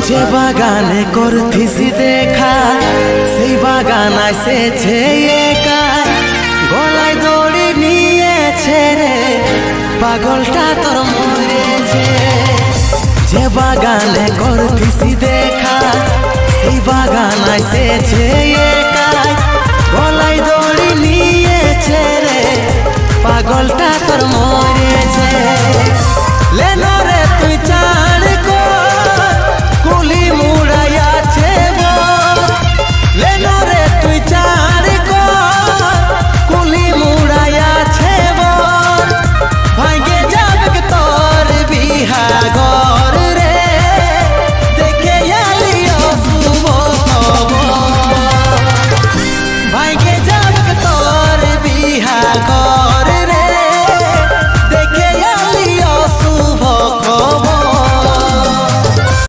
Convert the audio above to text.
যে বাগানে করতিছি দেখা সেই বাগান আসেছে একা, গলায় দড়ি নিয়েছে রে পাগলটা তোর মরেছে। যে বাগানে করতিছি দেখা সেই বাগান আসেছে একা, গলায় দড়ি নিয়েছে রে পাগলটা তোর